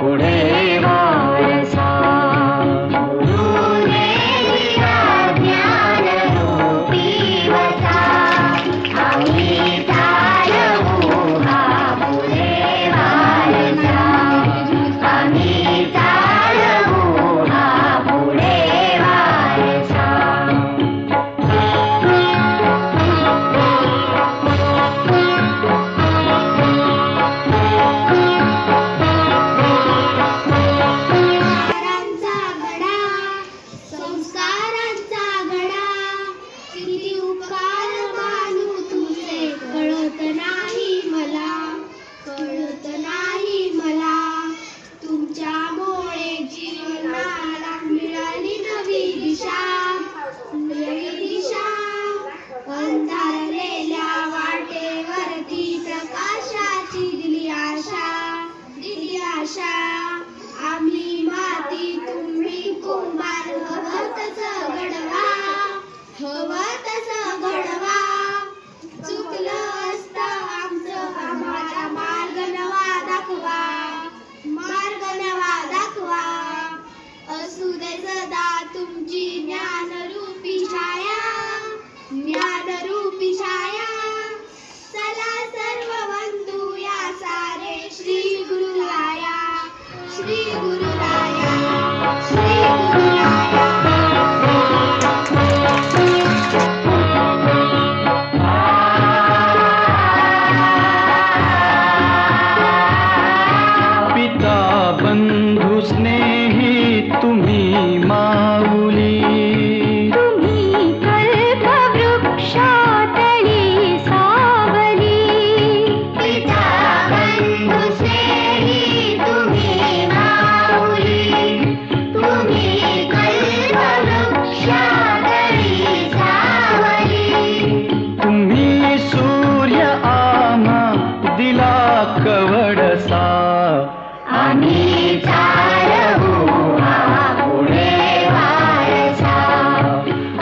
पुढे वारसा. गुरुने दिला ज्ञानरूपी वसा, आम्ही चालवू हा पुढे वारसा. आम्ही चालवू हा पुढे वारसा. संस्कारांचा घडा, किती उपकार मानू तुझे, कळत नाही मला, कळत नाही मला. तुमच्यामुळे जीवनाला मिळाली नवी दिशा, नवी दिशा. अंधारलेल्या वाटेवरती प्रकाशाची दिली आशा, दिली आशा. आम्ही माती तुम्ही कुंभार, हवं तसं घडवा, हवं तसं घडवा. चुकलं असतं आमचं, आम्हाला मार्ग नवा दाखवा, मार्ग नवा दाखवा. असू दे सदा तुमची ज्ञानरूपी छाया, ज्ञानरूपी छाया. चला सर्व बंधू या सारे श्री गुरुराया, श्री गुरुराया, श्री गुरुराया. पिता बंधू स्नेही तुम्ही माऊली, तुम्ही कल्पवृक्षातली सावली. पिता बंधू स्नेही तुम्ही माऊली, तुम्ही कल्पवृक्षातली सावली. तुम्ही सूर्य आम्हा दिला कवडसा. आम्ही